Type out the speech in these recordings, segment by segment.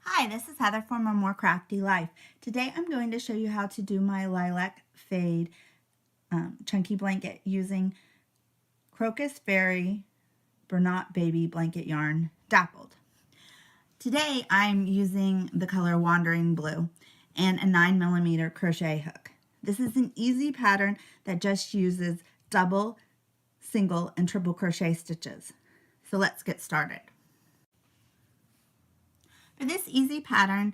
Hi, this is Heather from A More Crafty Life. Today I'm going to show you how to do my lilac fade chunky blanket using Crocus Fairy Bernat Baby Blanket Yarn Dappled. Today I'm using the color Wandering Blue and a 9mm crochet hook. This is an easy pattern that just uses double, single, and triple crochet stitches. So let's get started. For this easy pattern,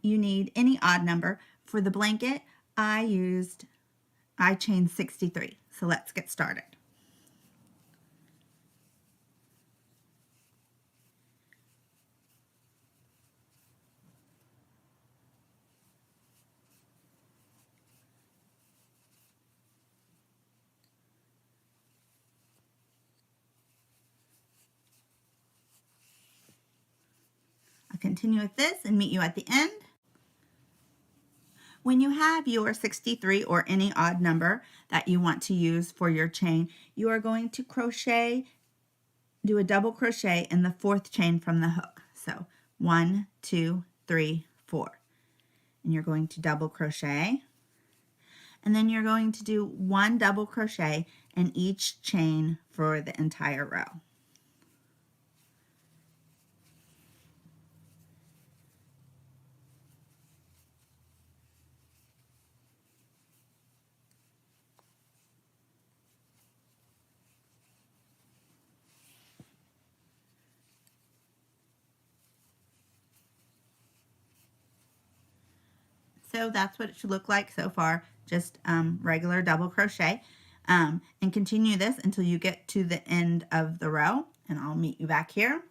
you need any odd number. For the blanket, I chained 63. So let's get started. I'll continue with this and meet you at the end. When you have your 63 or any odd number that you want to use for your chain, you are going to do a double crochet in the 4th chain from the hook. So 1, 2, 3, 4. And you're going to double crochet. And then you're going to do 1 double crochet in each chain for the entire row. So that's what it should look like so far, just regular double crochet. And continue this until you get to the end of the row, and I'll meet you back here.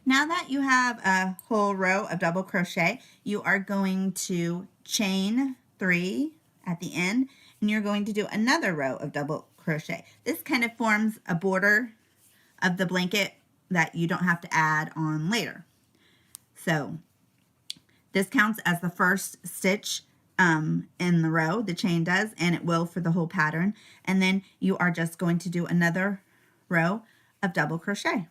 Now that you have a whole row of double crochet, you are going to chain 3 at the end, and you're going to do another row of double crochet. This kind of forms a border of the blanket that you don't have to add on later. So this counts as the first stitch in the row, the chain does, and it will for the whole pattern. And then you are just going to do another row of double crochet.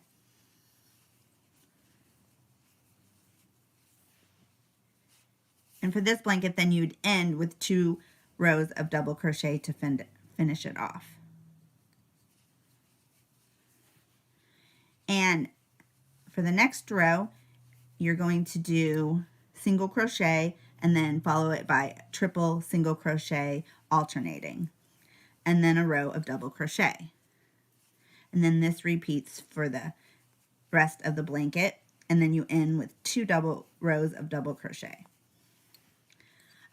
And for this blanket, then you'd end with 2 rows of double crochet to finish it off. And for the next row, you're going to do single crochet and then follow it by triple single crochet alternating, and then a row of double crochet. And then this repeats for the rest of the blanket, and then you end with 2 double rows of double crochet.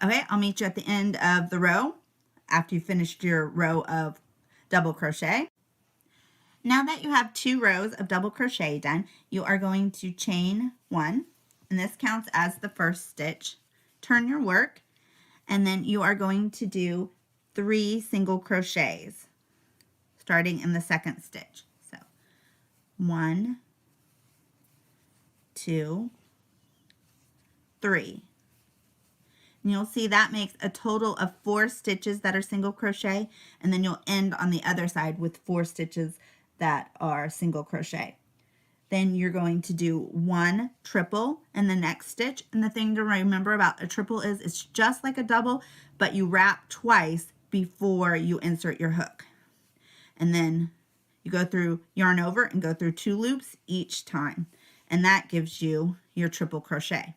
Okay, I'll meet you at the end of the row after you finished your row of double crochet. Now that you have 2 rows of double crochet done, you are going to chain 1, and this counts as the first stitch. Turn your work, and then you are going to do 3 single crochets starting in the 2nd stitch. So 1, 2, 3. And you'll see that makes a total of 4 stitches that are single crochet, and then you'll end on the other side with 4 stitches that are single crochet. Then you're going to do 1 triple in the next stitch. And the thing to remember about a triple is it's just like a double, but you wrap twice before you insert your hook. And then you go through, yarn over, and go through 2 loops each time. And that gives you your triple crochet.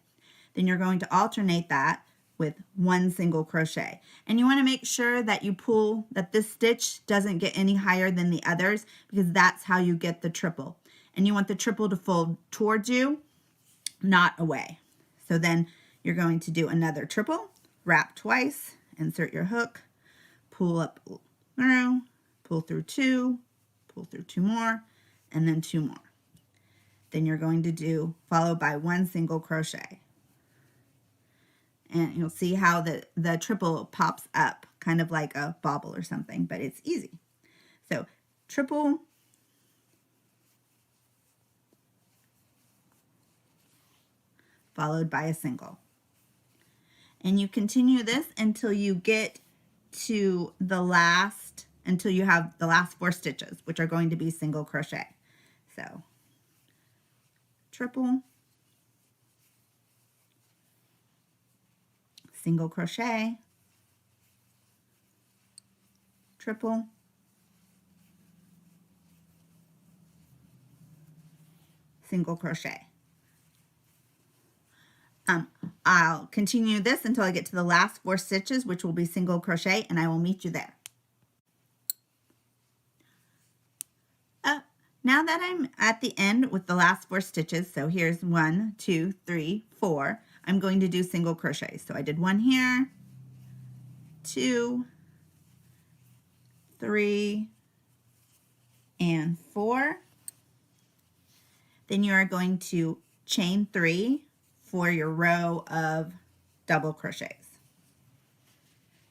Then you're going to alternate that with 1 single crochet. And you want to make sure that you pull, that this stitch doesn't get any higher than the others, because that's how you get the triple. And you want the triple to fold towards you, not away. So then you're going to do another triple, wrap twice, insert your hook, pull up through, pull through 2, pull through 2 more, and then 2 more. Then you're going to do, followed by 1 single crochet. And you'll see how the triple pops up, kind of like a bobble or something, but it's easy. So triple, followed by a single. And you continue this until you get to the last, until you have the last 4 stitches, which are going to be single crochet. So triple, single crochet, triple, single crochet. I'll continue this until I get to the last 4 stitches, which will be single crochet, and I will meet you there. Now that I'm at the end with the last 4 stitches, so here's 1, 2, 3, 4, I'm going to do single crochet. So I did 1 here, 2, 3, and 4. Then you are going to chain 3 for your row of double crochets.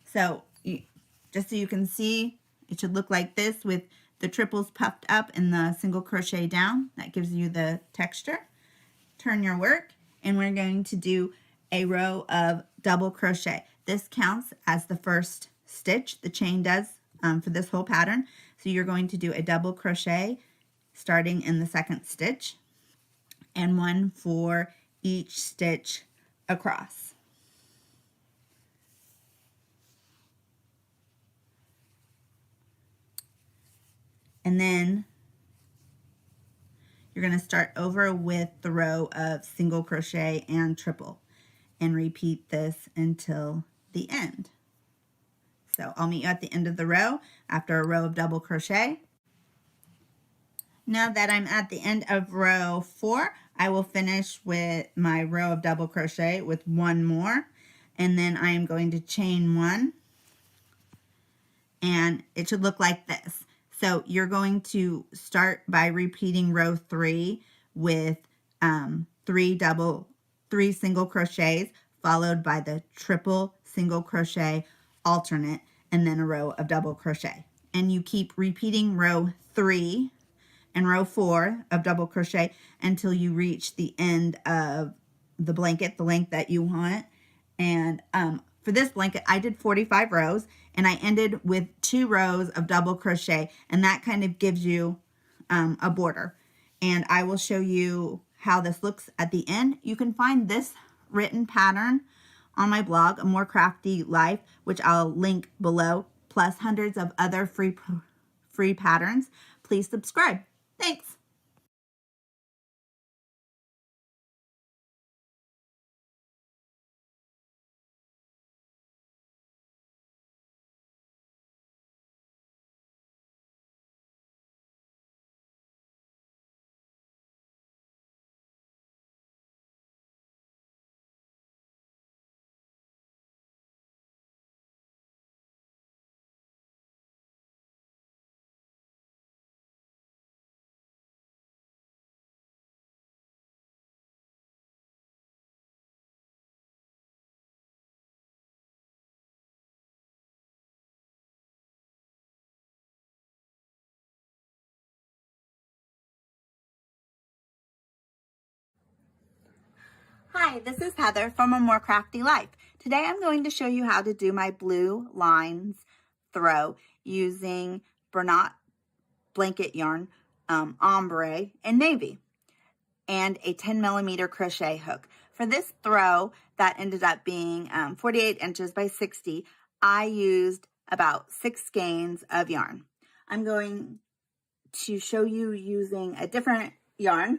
So just so you can see, it should look like this with the triples puffed up and the single crochet down. That gives you the texture. Turn your work, and we're going to do a row of double crochet. This counts as the first stitch, the chain does, for this whole pattern. So you're going to do a double crochet starting in the second stitch, and 1 for each stitch across. And then you're going to start over with the row of single crochet and triple, and repeat this until the end. So I'll meet you at the end of the row after a row of double crochet. Now that I'm at the end of row 4, I will finish with my row of double crochet with 1 more, and then I am going to chain 1, and it should look like this. So you're going to start by repeating row 3 with 3 single crochets, followed by the triple single crochet alternate, and then a row of double crochet. And you keep repeating row 3 and row 4 of double crochet until you reach the end of the blanket, the length that you want. And for this blanket, I did 45 rows, and I ended with 2 rows of double crochet, and that kind of gives you a border. And I will show you how this looks at the end. You can find this written pattern on my blog, A More Crafty Life, which I'll link below, plus hundreds of other free patterns. Please subscribe. Thanks. Hi, this is Heather from A More Crafty Life. Today I'm going to show you how to do my blue lines throw using Bernat blanket yarn, ombre, and navy, and a 10mm crochet hook. For this throw that ended up being 48 inches by 60, I used about 6 skeins of yarn. I'm going to show you using a different yarn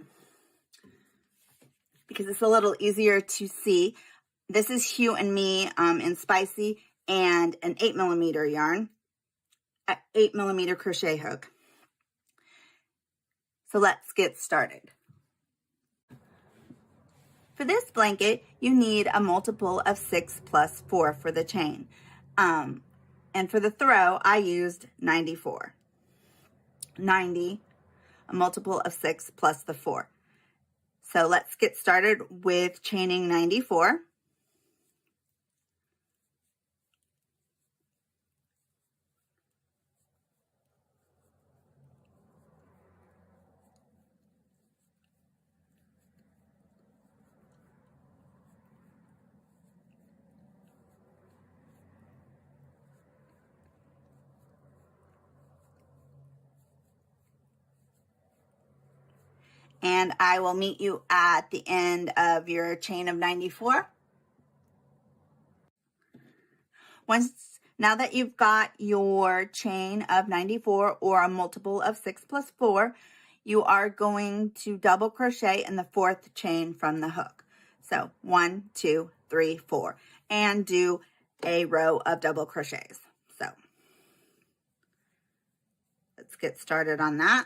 because it's a little easier to see. This is Hue and Me in Spicy, and an 8mm yarn, 8mm crochet hook. So let's get started. For this blanket, you need a multiple of 6 plus 4 for the chain. And for the throw, I used 94. 90, a multiple of 6 plus the 4. So let's get started with chaining 94. and I will meet you at the end of your chain of 94. Now that you've got your chain of 94 or a multiple of 6 plus 4, you are going to double crochet in the 4th chain from the hook. So 1, 2, 3, 4, and do a row of double crochets. So let's get started on that.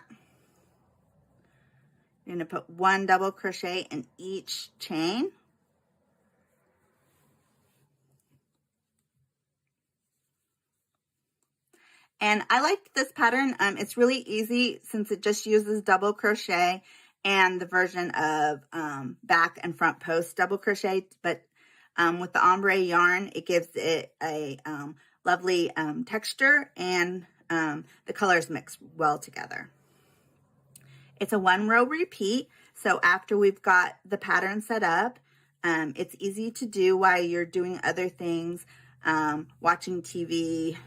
You're going to put 1 double crochet in each chain. And I like this pattern. It's really easy since it just uses double crochet and the version of back and front post double crochet. But with the ombre yarn, it gives it a lovely texture, and the colors mix well together. It's a 1 row repeat. So after we've got the pattern set up, it's easy to do while you're doing other things, watching TV.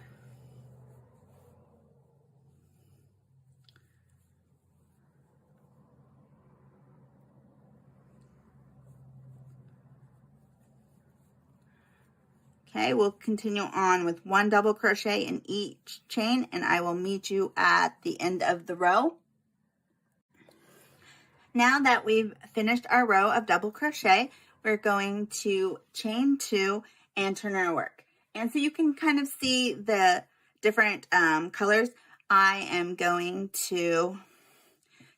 Okay, we'll continue on with 1 double crochet in each chain, and I will meet you at the end of the row. Now that we've finished our row of double crochet, we're going to chain 2 and turn our work. And so you can kind of see the different colors. I am going to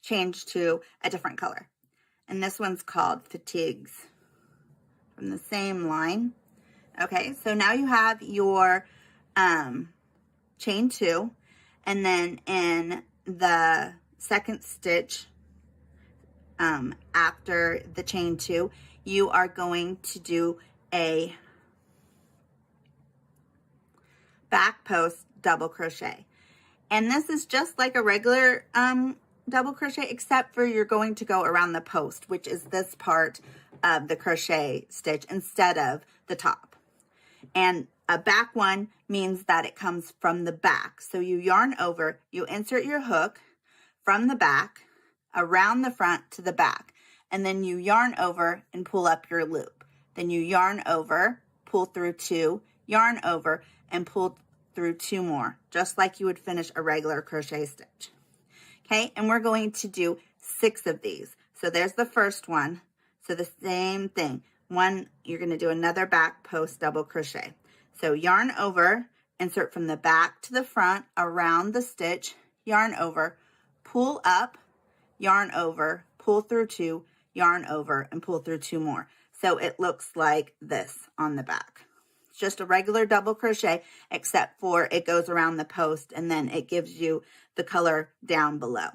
change to a different color. And this one's called Fatigues, from the same line. Okay, so now you have your chain 2, and then in the second stitch after the chain 2, you are going to do a back post double crochet. And this is just like a regular double crochet, except for you're going to go around the post, which is this part of the crochet stitch instead of the top. And a back one means that it comes from the back. So you yarn over, you insert your hook from the back, around the front to the back, and then you yarn over and pull up your loop. Then you yarn over, pull through 2, yarn over, and pull through 2 more, just like you would finish a regular crochet stitch. Okay, and we're going to do 6 of these. So there's the first one. So the same thing. One, you're going to do another back post double crochet. So yarn over, insert from the back to the front, around the stitch, yarn over, pull up, yarn over, pull through 2, yarn over, and pull through 2 more. So it looks like this on the back. It's just a regular double crochet, except for it goes around the post, and then it gives you the color down below.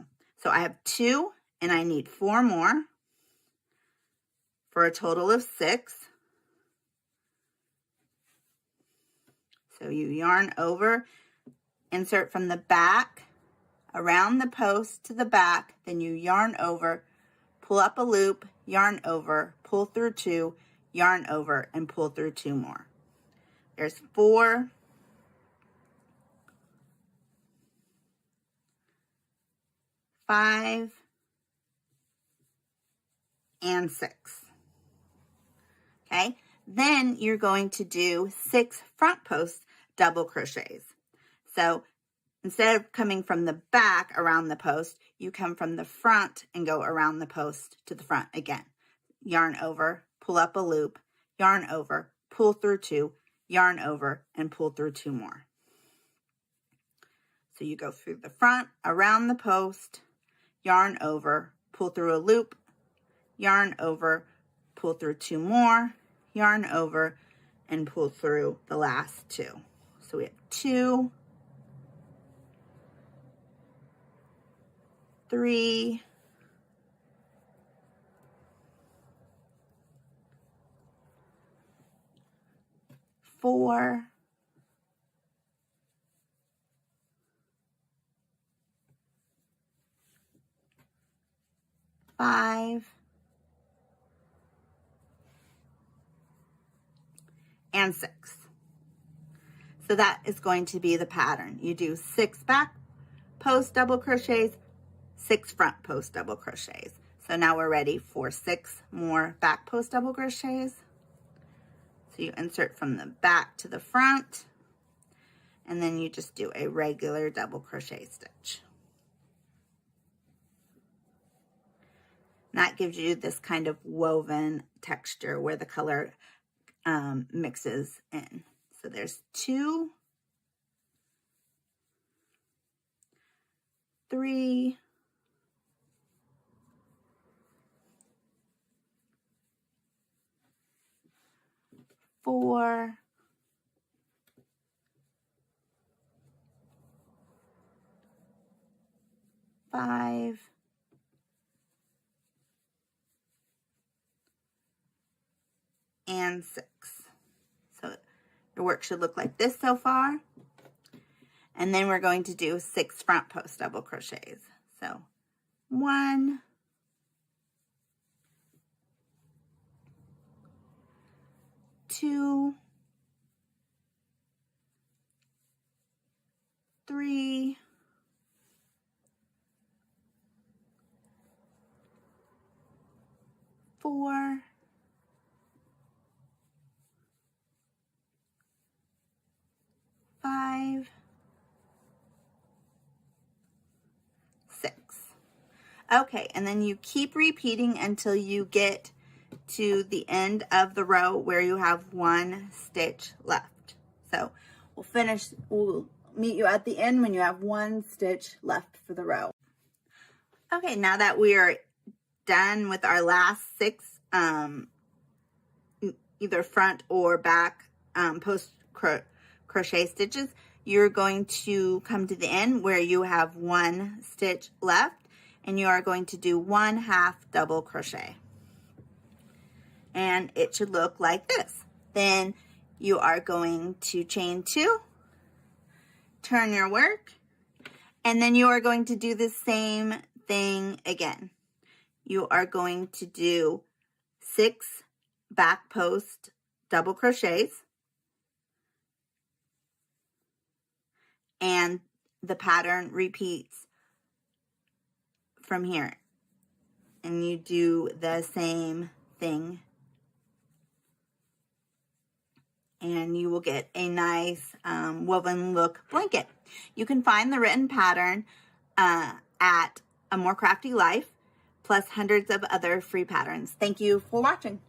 So I have 2, and I need 4 more, for a total of 6. So you yarn over, insert from the back, around the post to the back, then you yarn over, pull up a loop, yarn over, pull through 2, yarn over, and pull through 2 more. There's 4, 5, and 6. Okay, then you're going to do 6 front post double crochets. So instead of coming from the back around the post, you come from the front and go around the post to the front again. Yarn over, pull up a loop, yarn over, pull through 2, yarn over, and pull through 2 more. So you go through the front, around the post, yarn over, pull through a loop, yarn over, pull through 2 more, yarn over, and pull through the last 2. So we have 2, 3, 4, 5, and 6. So that is going to be the pattern. You do 6 back post double crochets, 6 front post double crochets. So now we're ready for 6 more back post double crochets. So you insert from the back to the front, and then you just do a regular double crochet stitch. And that gives you this kind of woven texture where the color mixes in. So there's 2, 3, 4, 5, and 6. So your work should look like this so far. And then we're going to do 6 front post double crochets. So 1, 2, 3, 4, 5, 6. Okay, and then you keep repeating until you get to the end of the row where you have 1 stitch left. So we'll meet you at the end when you have 1 stitch left for the row. Okay, now that we are done with our last 6 either front or back post crochet stitches, you're going to come to the end where you have 1 stitch left, and you are going to do 1/2 double crochet, and it should look like this. Then you are going to chain 2, turn your work, and then you are going to do the same thing again. You are going to do 6 back post double crochets, and the pattern repeats from here, and you do the same thing, and you will get a nice woven look blanket. You can find the written pattern at A More Crafty Life, plus hundreds of other free patterns. Thank you for watching.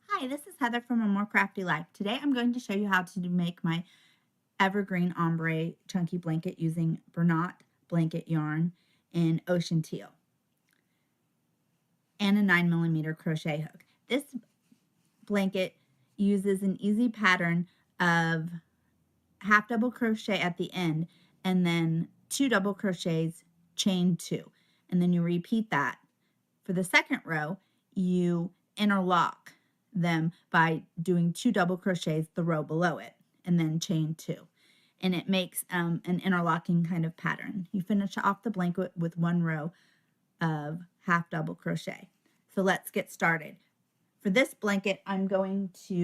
Hi, this is Heather from A More Crafty Life. Today I'm going to show you how to make my Evergreen ombre chunky blanket using Bernat blanket yarn in Ocean Teal and a 9mm crochet hook. This blanket uses an easy pattern of 1/2 double crochet at the end and then 2 double crochets, chain 2, and then you repeat that. For the second row, you interlock them by doing 2 double crochets the row below it and then chain 2, and it makes an interlocking kind of pattern. You finish off the blanket with 1 row of 1/2 double crochet. So let's get started. For this blanket, I'm going to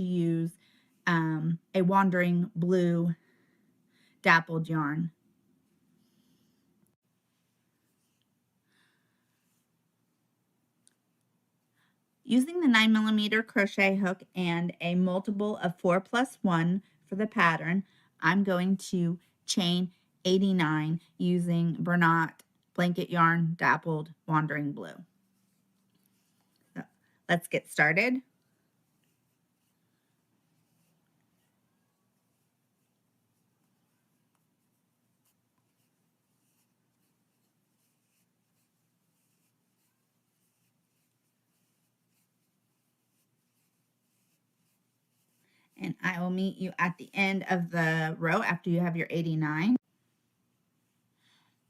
use a wandering blue dappled yarn. Using the 9mm crochet hook and a multiple of 4 plus 1 for the pattern, I'm going to chain 89 using Bernat blanket yarn dappled wandering blue. So let's get started. And I will meet you at the end of the row after you have your 89.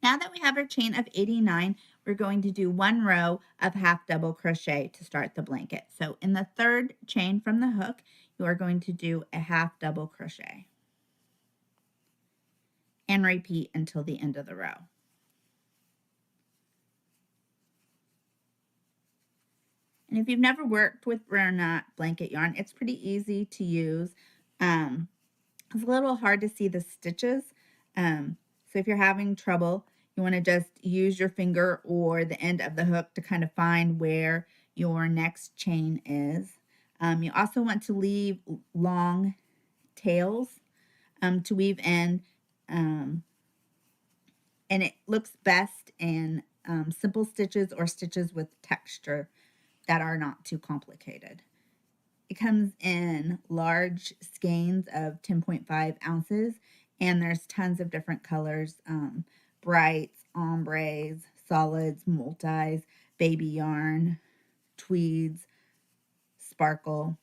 Now that we have our chain of 89, we're going to do one row of half double crochet to start the blanket. So in the third chain from the hook, you are going to do a half double crochet and repeat until the end of the row. And if you've never worked with Bernat blanket yarn, it's pretty easy to use. It's a little hard to see the stitches. So if you're having trouble, you want to just use your finger or the end of the hook to kind of find where your next chain is. You also want to leave long tails to weave in. And it looks best in simple stitches or stitches with texture that are not too complicated. It comes in large skeins of 10.5 ounces, and there's tons of different colors, brights, ombres, solids, multis, baby yarn, tweeds, sparkle.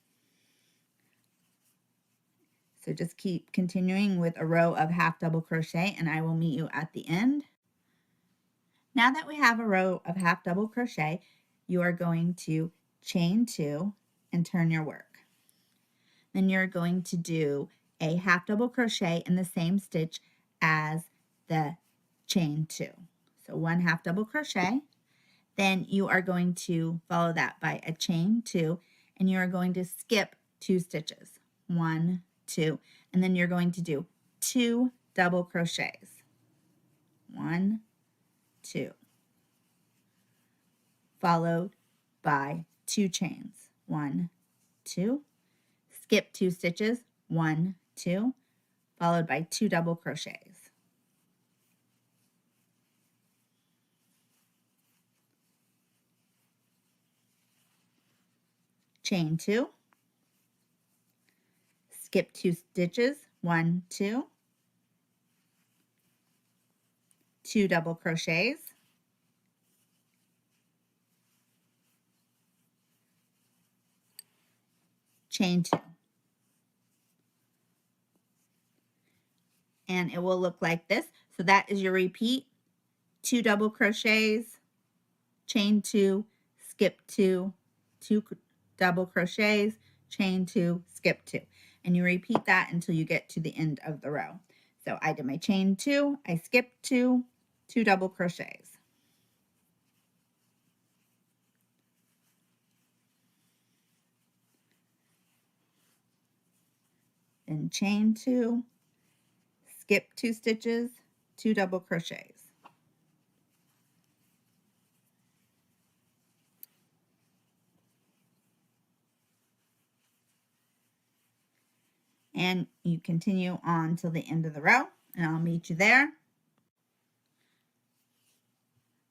So just keep continuing with a row of half double crochet, and I will meet you at the end. Now that we have a row of half double crochet, you are going to chain 2 and turn your work. Then you're going to do a half double crochet in the same stitch as the chain 2. So one half double crochet. Then you are going to follow that by a chain 2, and you are going to skip 2 stitches. 1, 2, and then you're going to do 2 double crochets. 1, 2, followed by 2 chains. 1, 2, skip 2 stitches. 1, 2, followed by 2 double crochets. Chain 2, skip 2 stitches. 1, 2, 2 double crochets, chain 2. And it will look like this. So that is your repeat. 2 double crochets, chain 2, skip 2, 2 double crochets, chain 2, skip 2. And you repeat that until you get to the end of the row. So I did my chain 2, I skipped 2, 2 double crochets. Then chain 2, skip 2 stitches, 2 double crochets. And you continue on till the end of the row, and I'll meet you there.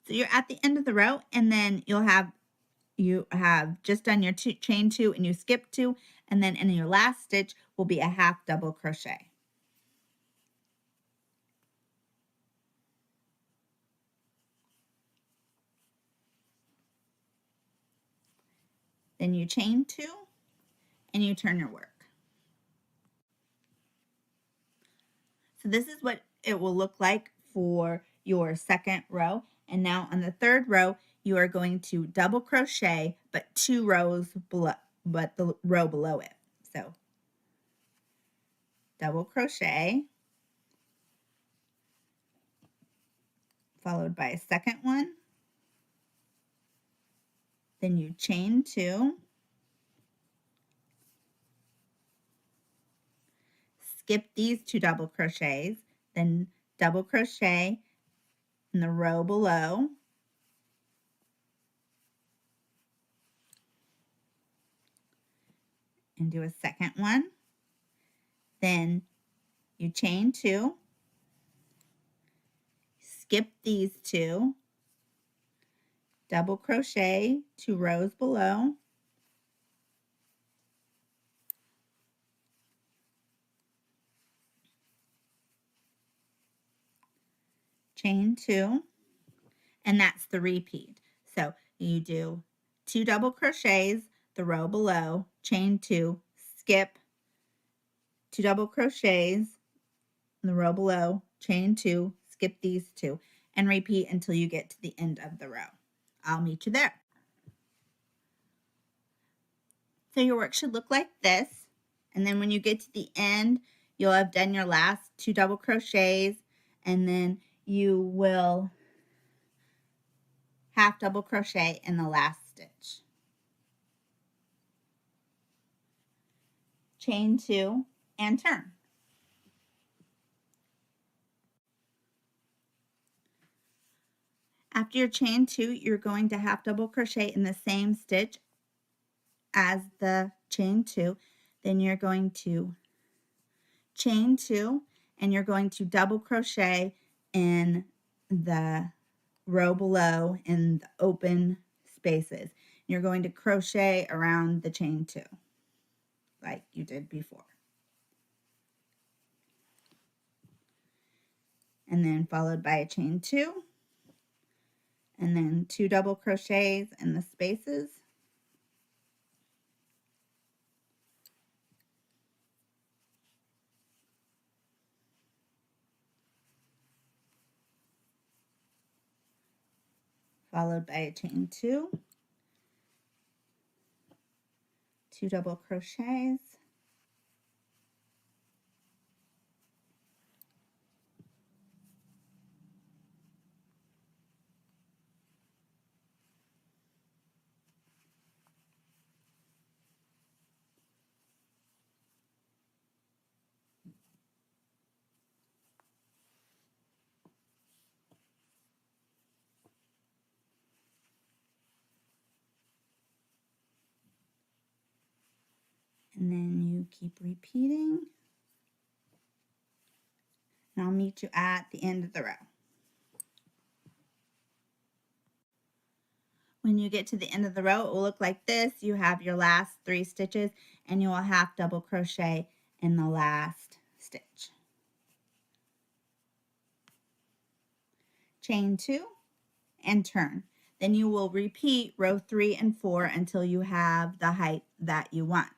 So you're at the end of the row, and then you have just done your chain 2 and you skip 2, and then in your last stitch will be a half double crochet. Then you chain 2 and you turn your work. So this is what it will look like for your second row. And now on the third row, you are going to double crochet, but 2 rows below, but the row below it. So double crochet, followed by a second one. Then you chain 2, skip these 2 double crochets, then double crochet in the row below, and do a second one. Then you chain 2, skip these 2, double crochet 2 rows below, chain 2, and that's the repeat. So you do 2 double crochets the row below, chain 2, skip 2 double crochets in the row below, chain 2, skip these 2, and repeat until you get to the end of the row. I'll meet you there. So your work should look like this. And then when you get to the end, you'll have done your last 2 double crochets, and then you will half double crochet in the last stitch. Chain 2 and turn. After your chain 2, you're going to half double crochet in the same stitch as the chain 2. Then you're going to chain 2 and you're going to double crochet in the row below in the open spaces. You're going to crochet around the chain 2 like you did before. And then followed by a chain 2 and then 2 double crochets in the spaces. Followed by a chain 2, 2 double crochets, and then you keep repeating. And I'll meet you at the end of the row. When you get to the end of the row, it will look like this. You have your last 3 stitches and you will half double crochet in the last stitch. Chain 2 and turn. Then you will repeat row 3 and 4 until you have the height that you want.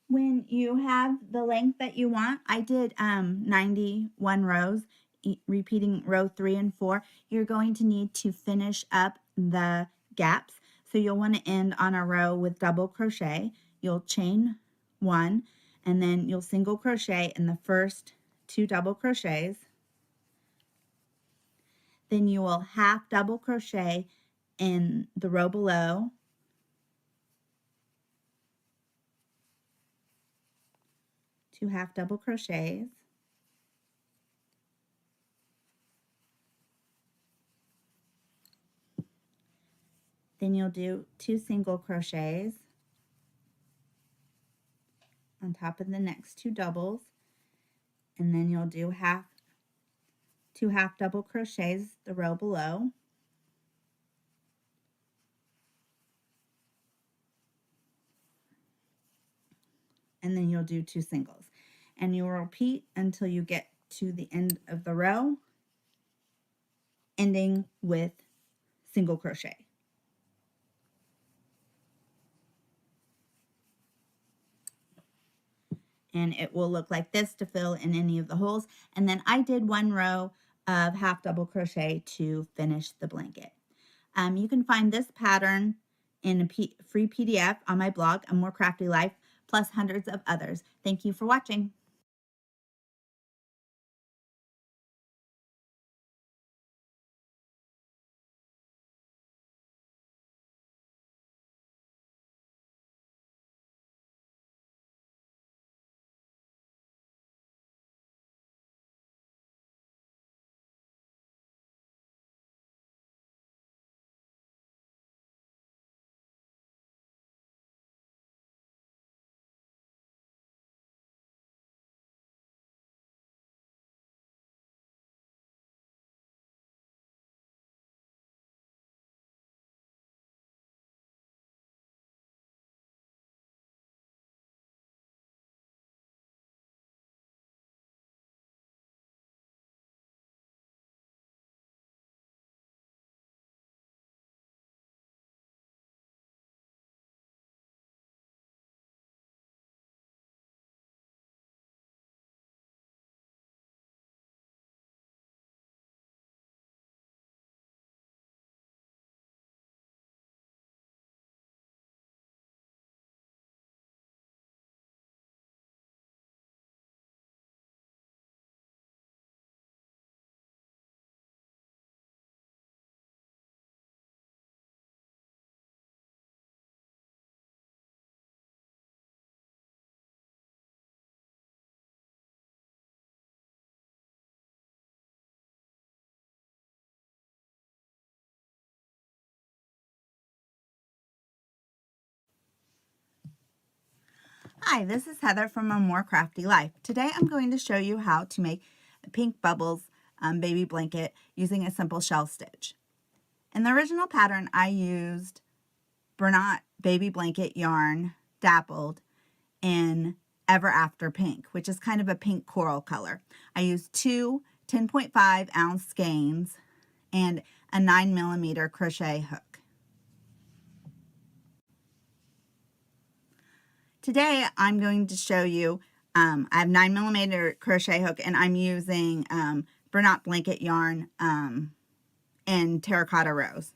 When you have the length that you want, I did 91 rows, repeating row 3 and 4. You're going to need to finish up the gaps. So you'll want to end on a row with double crochet. You'll chain 1, and then you'll single crochet in the first 2 double crochets. Then you will half double crochet in the row below. Two half double crochets. Then you'll do 2 single crochets on top of the next 2 doubles, and then you'll do 2 half double crochets the row below. And then you'll do 2 singles. And you'll repeat until you get to the end of the row, ending with single crochet. And it will look like this to fill in any of the holes. And then I did 1 row of half double crochet to finish the blanket. You can find this pattern in a free PDF on my blog, A More Crafty Life, plus hundreds of others. Thank you for watching. Hi, this is Heather from A More Crafty Life. Today I'm going to show you how to make a pink bubbles baby blanket using a simple shell stitch. In the original pattern I used Bernat baby blanket yarn dappled in Ever After Pink, which is kind of a pink coral color. I used two 10.5 ounce skeins and a 9mm crochet hook. Today I'm going to show you, I have 9mm crochet hook and I'm using Bernat blanket yarn in Terracotta Rose.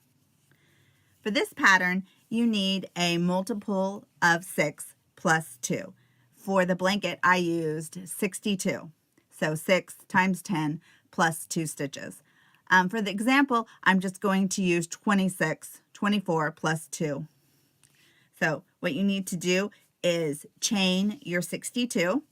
For this pattern you need a multiple of 6 plus 2. For the blanket I used 62, so 6 times 10 plus 2 stitches. For the example I'm just going to use 24 plus 2. So what you need to do is chain your 62,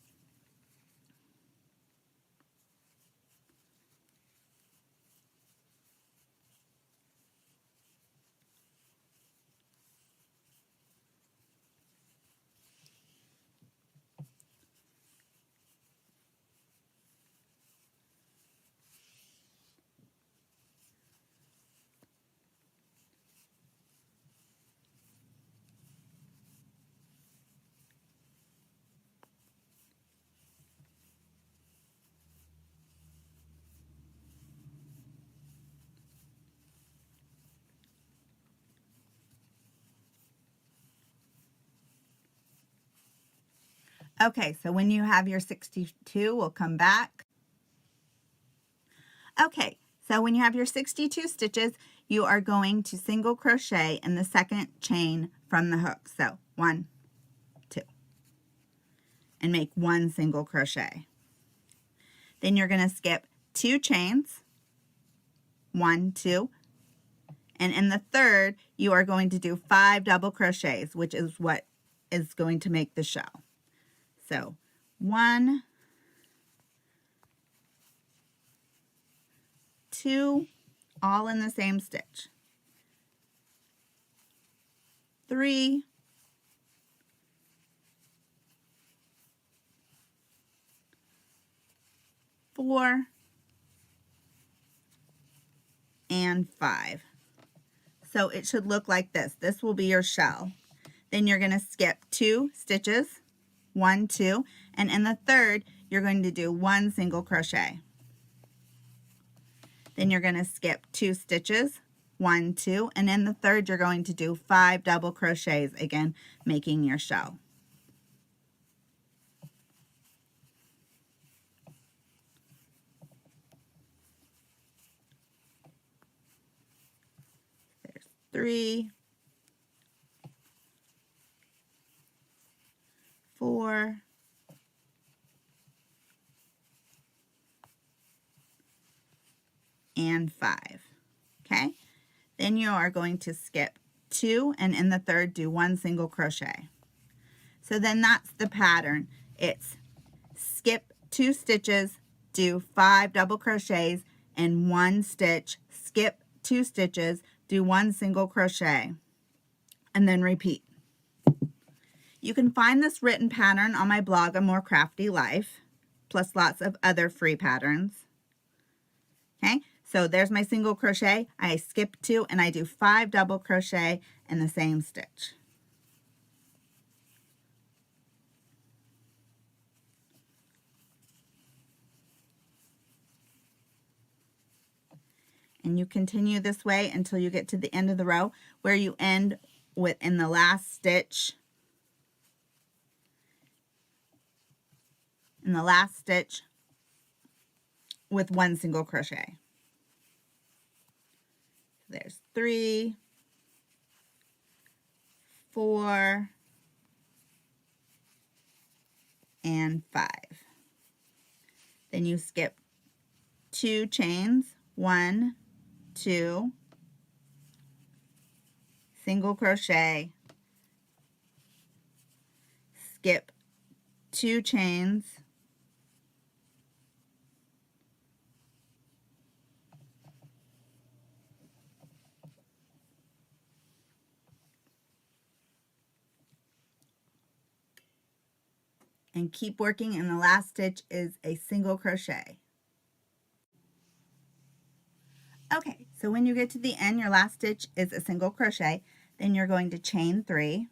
Okay, so when you have your 62, we'll come back. Okay, so when you have your 62 stitches, you are going to single crochet in the second chain from the hook. So 1, 2, and make 1 single crochet. Then you're going to skip 2 chains, 1, 2, and in the third, you are going to do 5 double crochets, which is what is going to make the shell. So 1, 2, all in the same stitch. 3, 4, and 5. So it should look like this. This will be your shell. Then you're going to skip 2 stitches, 1, 2, and in the third, you're going to do 1 single crochet. Then you're going to skip 2 stitches, 1, 2, and in the third, you're going to do 5 double crochets, again, making your shell. There's 3, 4, and 5. Okay, then you are going to skip 2 and in the third do 1 single crochet. So then that's the pattern. It's skip 2 stitches, do 5 double crochets and 1 stitch, skip 2 stitches, do 1 single crochet, and then repeat. You can find this written pattern on my blog, A More Crafty Life, plus lots of other free patterns. Okay, so there's my single crochet. I skip 2 and I do 5 double crochet in the same stitch. And you continue this way until you get to the end of the row where you end with in the last stitch. With 1 single crochet. There's 3, 4, and 5. Then you skip 2 chains, 1, 2, single crochet, skip 2 chains, and keep working, and the last stitch is a single crochet. Okay, so when you get to the end, your last stitch is a single crochet. Then you're going to chain 3,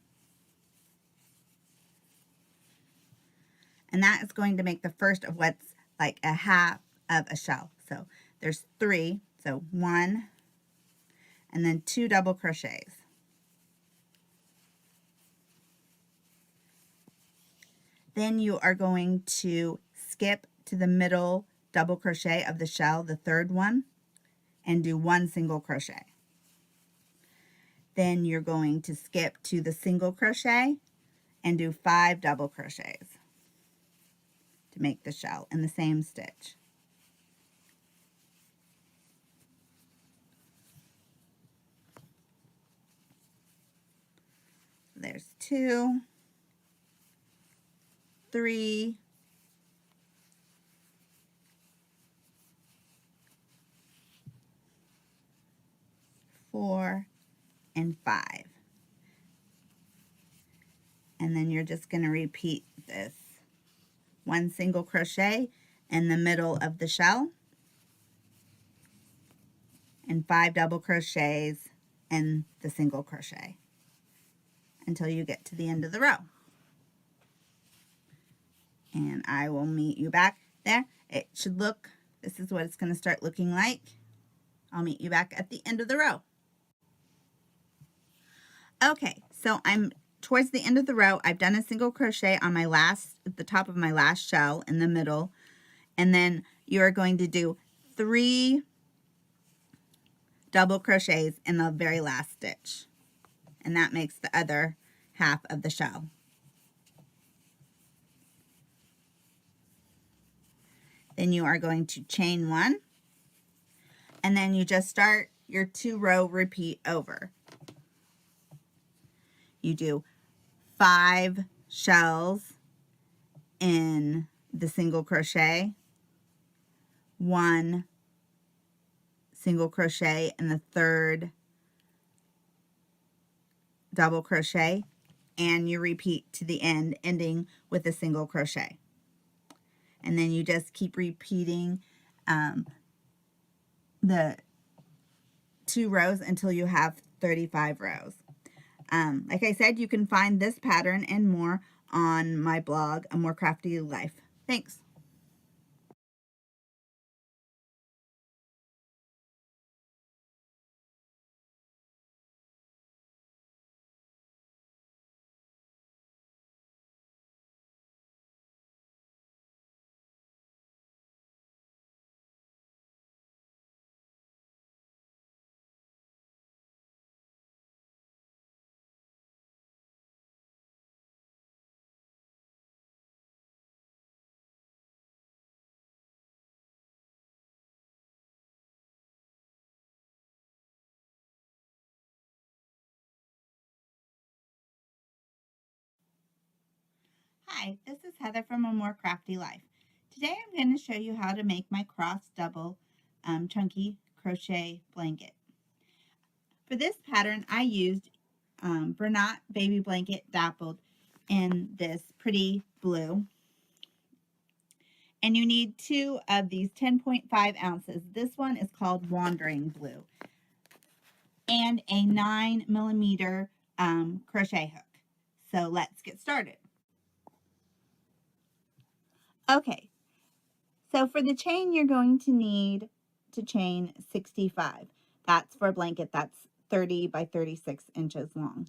and that is going to make the first of what's like a half of a shell. So there's 3, so 1 and then 2 double crochets. Then you are going to skip to the middle double crochet of the shell, the third one, and do 1 single crochet. Then you're going to skip to the single crochet and do 5 double crochets to make the shell in the same stitch. There's 2, 3, 4, and 5. And then you're just going to repeat this. 1 single crochet in the middle of the shell and 5 double crochets in the single crochet until you get to the end of the row. And I will meet you back there. It should look, this is what it's going to start looking like. I'll meet you back at the end of the row. Okay, so I'm towards the end of the row. I've done a single crochet on my last, at the top of my last shell in the middle, and then you're going to do 3 double crochets in the very last stitch, and that makes the other half of the shell. Then you are going to chain 1, and then you just start your 2-row repeat over. You do 5 shells in the single crochet, 1 single crochet in the third double crochet, and you repeat to the end, ending with a single crochet. And then you just keep repeating the 2 rows until you have 35 rows. Like I said, you can find this pattern and more on my blog, A More Crafty Life. Thanks. Hi, this is Heather from A More Crafty Life. Today I'm going to show you how to make my cross double chunky crochet blanket. For this pattern, I used Bernat baby blanket dappled in this pretty blue. And you need 2 of these 10.5 ounces. This one is called Wandering Blue. And a 9mm crochet hook. So let's get started. Okay, so for the chain, you're going to need to chain 65. That's for a blanket that's 30 by 36 inches long.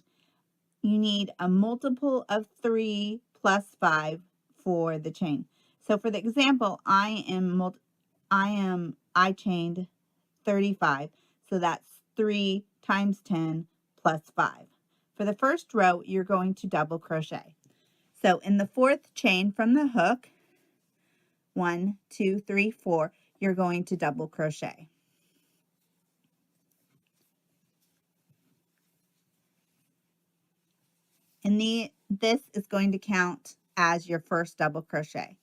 You need a multiple of 3 plus 5 for the chain. So for the example, I chained 35. So that's 3 times 10 plus 5. For the first row, you're going to double crochet. So in the 4th chain from the hook, 1, 2, 3, 4, you're going to double crochet. And this is going to count as your first double crochet.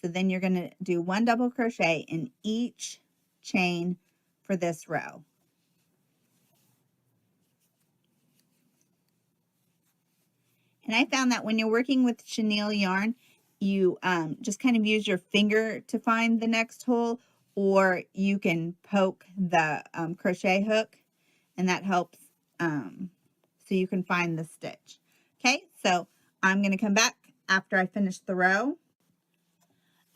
So then you're going to do 1 double crochet in each chain for this row. And I found that when you're working with chenille yarn, you just kind of use your finger to find the next hole, or you can poke the crochet hook, and that helps so you can find the stitch. Okay, so I'm going to come back after I finish the row.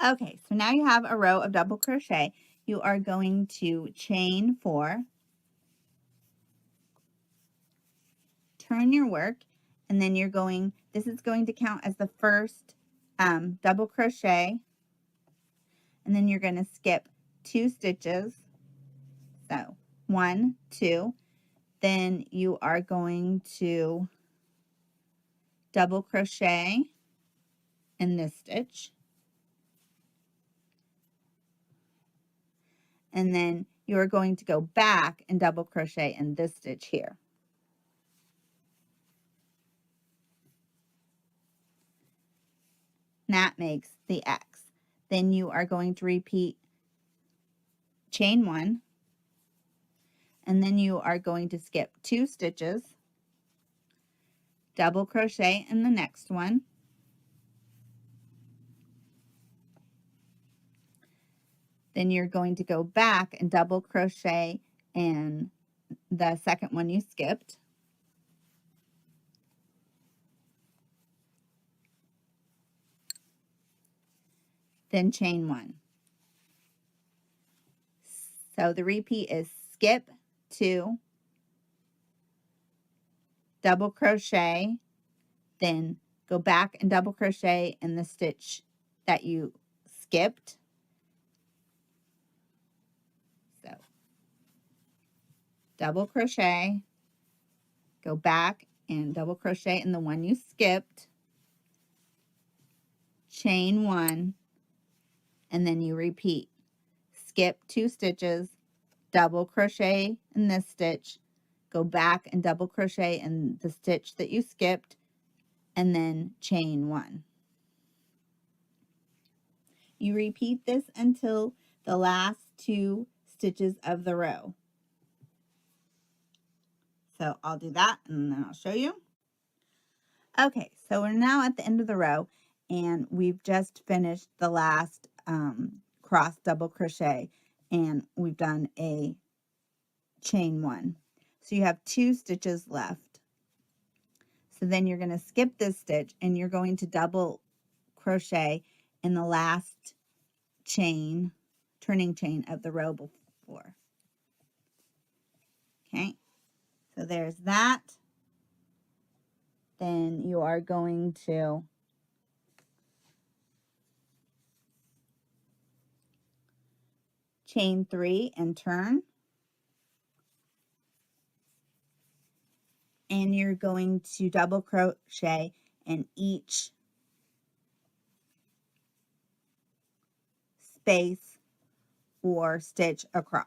Okay, so now you have a row of double crochet. You are going to chain 4, turn your work, and then you're going, this is going to count as the first double crochet, and then you're going to skip 2 stitches. So 1, 2, then you are going to double crochet in this stitch, and then you are going to go back and double crochet in this stitch here. That makes the X. Then you are going to repeat chain 1, and then you are going to skip 2 stitches, double crochet in the next one, then you're going to go back and double crochet in the second one you skipped, then chain 1. So the repeat is skip 2, double crochet, then go back and double crochet in the stitch that you skipped. So double crochet, go back and double crochet in the one you skipped, chain 1, and then you repeat. Skip 2 stitches, double crochet in this stitch, go back and double crochet in the stitch that you skipped, and then chain 1. You repeat this until the last 2 stitches of the row. So I'll do that and then I'll show you. Okay, so we're now at the end of the row, and we've just finished the last cross double crochet, and we've done a chain 1. So you have 2 stitches left. So then you're going to skip this stitch, and you're going to double crochet in the last chain, turning chain of the row before. Okay, so there's that. Then you are going to chain 3 and turn. And you're going to double crochet in each space or stitch across.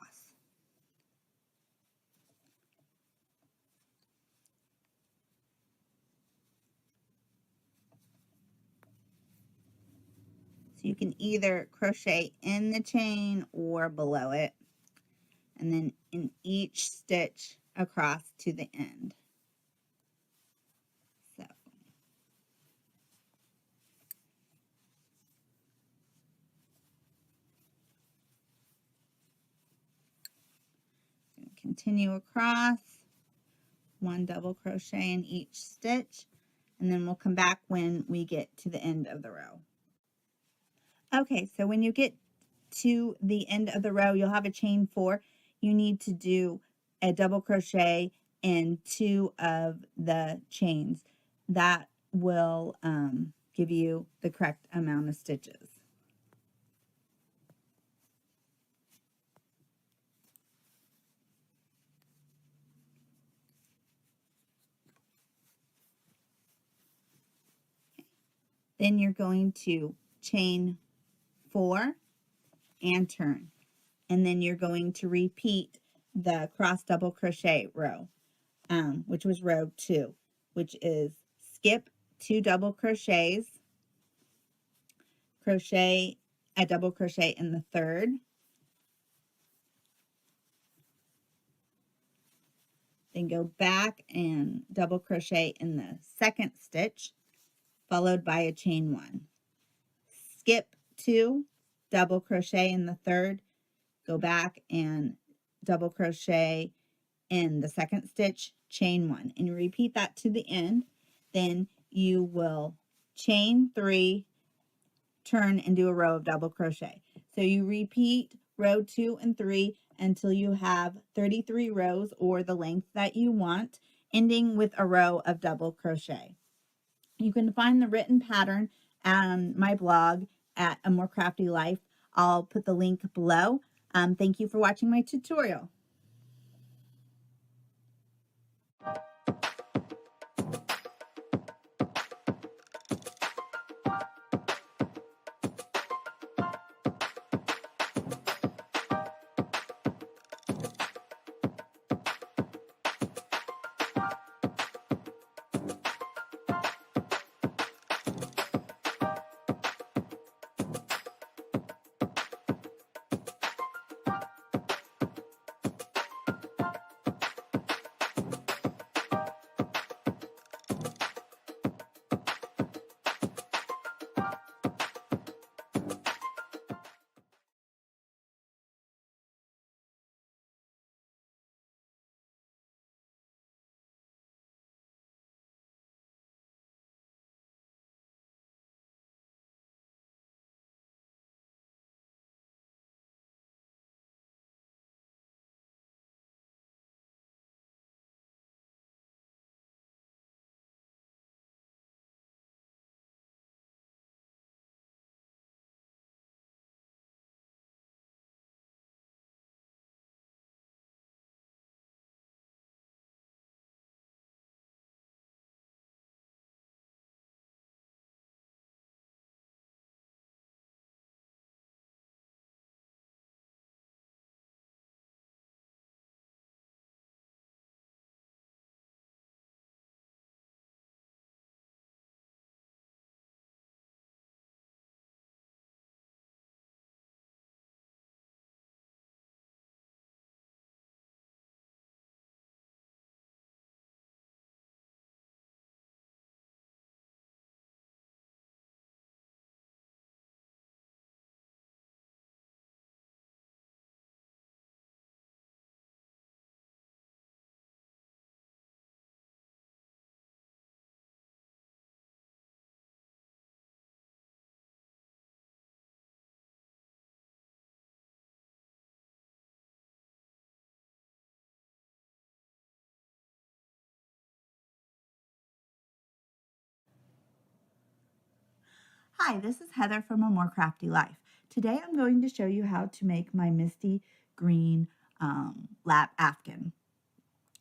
So you can either crochet in the chain or below it, and then in each stitch across to the end. So continue across, 1 double crochet in each stitch, and then we'll come back when we get to the end of the row. Okay, so when you get to the end of the row, you'll have a chain 4. You need to do a double crochet in 2 of the chains. That will give you the correct amount of stitches. Then you're going to chain 4 and turn, and then you're going to repeat the cross double crochet row, which was row 2, which is skip 2 double crochets, crochet a double crochet in the third, then go back and double crochet in the second stitch, followed by a chain 1. skip 2, double crochet in the third, go back and double crochet in the second stitch, chain 1, and you repeat that to the end. Then you will chain 3, turn and do a row of double crochet. So you repeat row 2 and 3 until you have 33 rows or the length that you want, ending with a row of double crochet. You can find the written pattern on my blog at A More Crafty Life. I'll put the link below. Thank you for watching my tutorial. Hi, this is Heather from A More Crafty Life. Today I'm going to show you how to make my Misty green lap afghan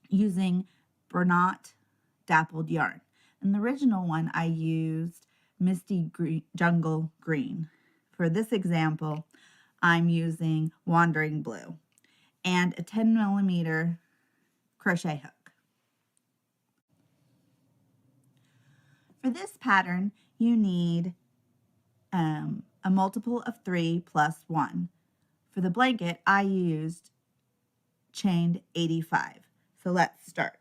using Bernat dappled yarn. In the original one I used Misty green, jungle green. For this example I'm using wandering blue and a 10mm crochet hook. For this pattern you need a multiple of 3 plus 1. For the blanket, I used chained 85. So let's start.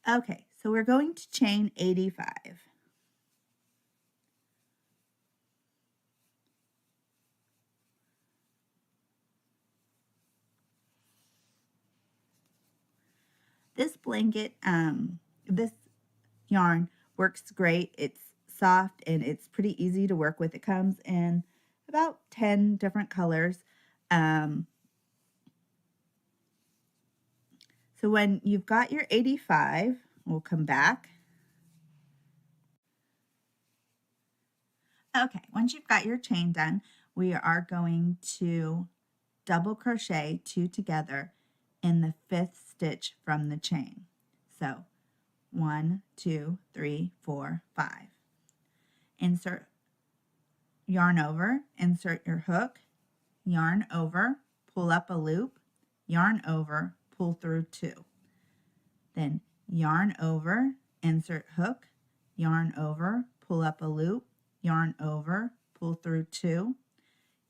Okay, so we're going to chain 85. This blanket, this yarn works great. It's soft and it's pretty easy to work with. It comes in about 10 different colors. So when you've got your 85, we'll come back. Okay, once you've got your chain done, we are going to double crochet 2 together in the 5th stitch from the chain. So 1, 2, 3, 4, 5. Insert yarn over, insert your hook, yarn over, pull up a loop, yarn over, pull through 2. Then yarn over, insert hook, yarn over, pull up a loop, yarn over, pull through 2,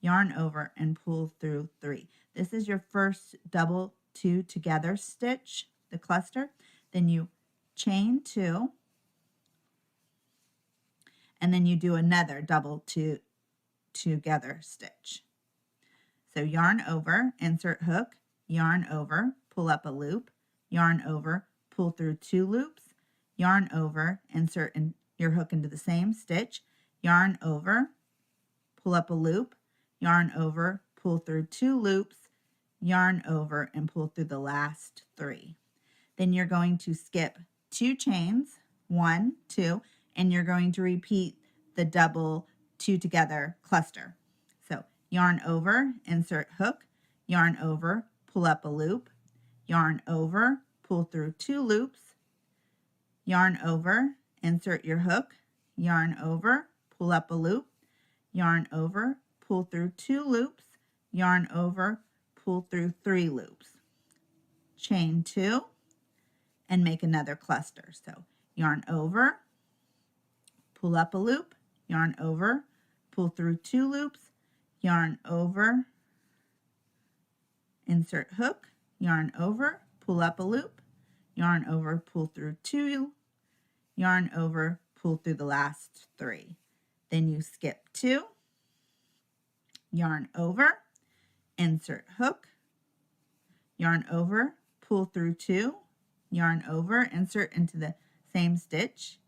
yarn over and pull through 3. This is your first double 2 together stitch, the cluster. Then you chain 2 and then you do another double two together stitch. So yarn over, insert hook, yarn over, pull up a loop, yarn over, pull through 2 loops, yarn over, insert your hook into the same stitch, yarn over, pull up a loop, yarn over, pull through 2 loops, yarn over, and pull through the last 3. Then you're going to skip 2 chains, 1, 2, and you're going to repeat the double 2 together cluster. So yarn over, insert hook, yarn over, pull up a loop, yarn over, pull through 2 loops, yarn over, insert your hook, yarn over, pull up a loop, yarn over, pull through 2 loops, yarn over, pull through 3 loops, chain 2, and make another cluster. So yarn over, pull up a loop, yarn over, pull through 2 loops, yarn over, insert hook, yarn over, pull up a loop, yarn over, pull through 2, yarn over, pull through the last 3. Then you skip 2, yarn over, insert hook, yarn over, pull through 2, yarn over, insert into the same stitch,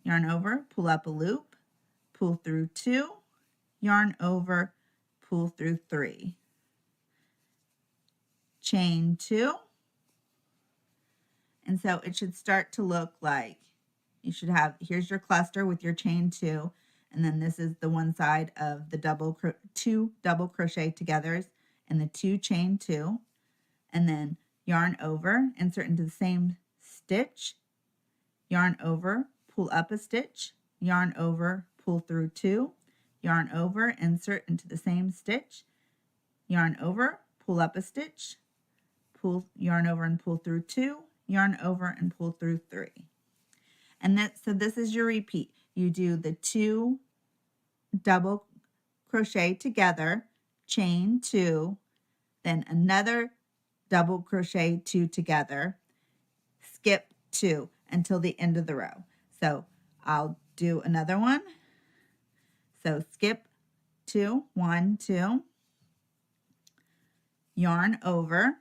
yarn over, pull up a loop, pull through 2, yarn over, pull through 3, chain 2, and so it should start to look like you should have, here's your cluster with your chain 2, and then this is the one side of the 2 double crochet togethers and the 2 chain 2, and then yarn over, insert into the same stitch, yarn over, pull up a stitch, yarn over, pull through 2, yarn over, insert into the same stitch, yarn over, pull up a stitch, pull, yarn over and pull through 2, yarn over and pull through 3. And so this is your repeat. You do the 2 double crochet together, chain 2, then another double crochet 2 together, skip 2 until the end of the row. So I'll do another one. So skip 2, 1, 2, yarn over,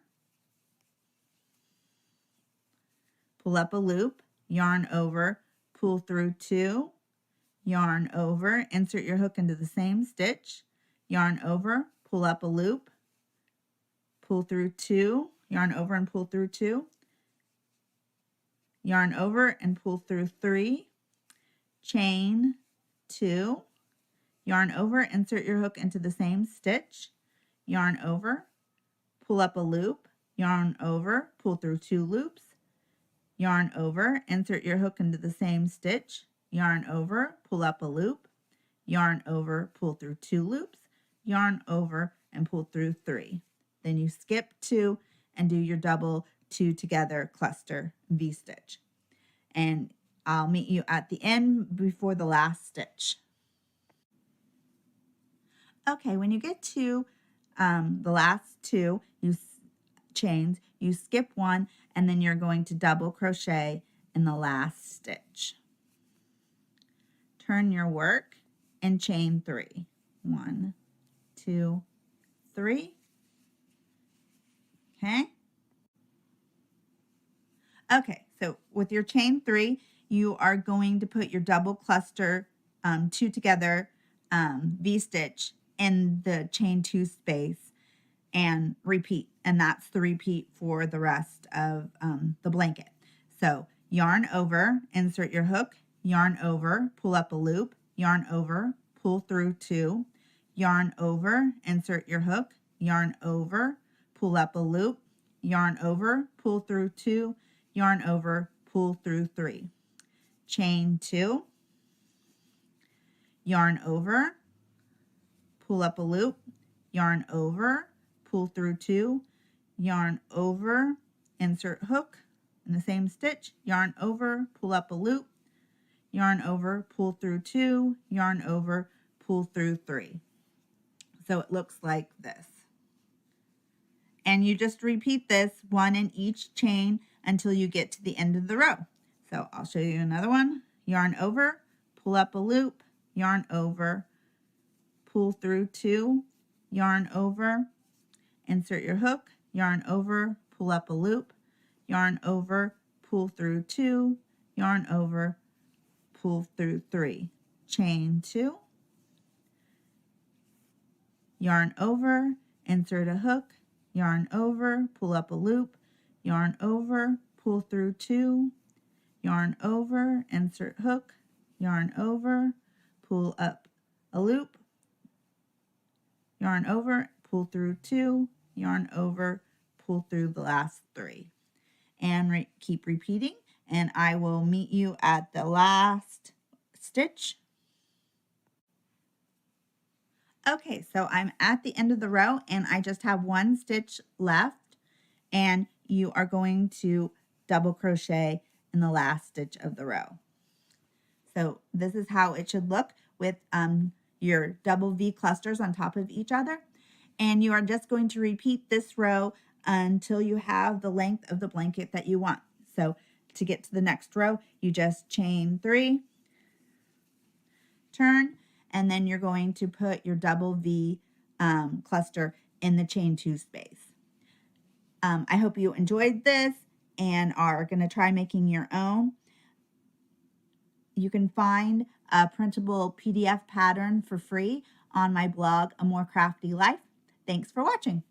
pull up a loop, yarn over, pull through 2, yarn over, insert your hook into the same stitch, yarn over, pull up a loop, pull through 2, yarn over and pull through 2, yarn over and pull through 3, chain 2, yarn over, insert your hook into the same stitch, yarn over, pull up a loop, yarn over, pull through 2 loops, yarn over, insert your hook into the same stitch, yarn over, pull up a loop, yarn over, pull through 2 loops, yarn over, and pull through 3. Then you skip 2 and do your double 2 together cluster V-stitch. And I'll meet you at the end before the last stitch. Okay, when you get to the last 2 chains, you skip 1, and then you're going to double crochet in the last stitch. Turn your work and chain 3. 1, 2, 3. Okay. Okay, so with your chain 3, you are going to put your double cluster 2 together V-stitch in the chain 2 space and repeat. And that's the repeat for the rest of the blanket. So yarn over, insert your hook, yarn over, pull up a loop, yarn over, pull through 2, yarn over, insert your hook, yarn over, pull up a loop, yarn over, pull through 2, yarn over, pull through 3, chain 2, yarn over, pull up a loop, yarn over, pull through 2, yarn over, insert hook in the same stitch, yarn over, pull up a loop, yarn over, pull through 2, yarn over, pull through 3. So it looks like this. And you just repeat this 1 in each chain until you get to the end of the row. So I'll show you another one. Yarn over, pull up a loop, yarn over, pull through 2, yarn over, insert your hook, yarn over, pull up a loop, yarn over, pull through 2, yarn over, pull through 3, chain 2, yarn over, insert a hook, yarn over, pull up a loop, yarn over, pull through 2, yarn over, insert hook, yarn over, pull up a loop, yarn over, pull through 2, yarn over, pull through the last 3. And keep repeating, and I will meet you at the last stitch. Okay, so I'm at the end of the row and I just have 1 stitch left, and you are going to double crochet in the last stitch of the row. So this is how it should look with your double V clusters on top of each other. And you are just going to repeat this row until you have the length of the blanket that you want. So to get to the next row, you just chain 3, turn, and then you're going to put your double V cluster in the chain 2 space. I hope you enjoyed this and are going to try making your own. You can find a printable PDF pattern for free on my blog, A More Crafty Life. Thanks for watching.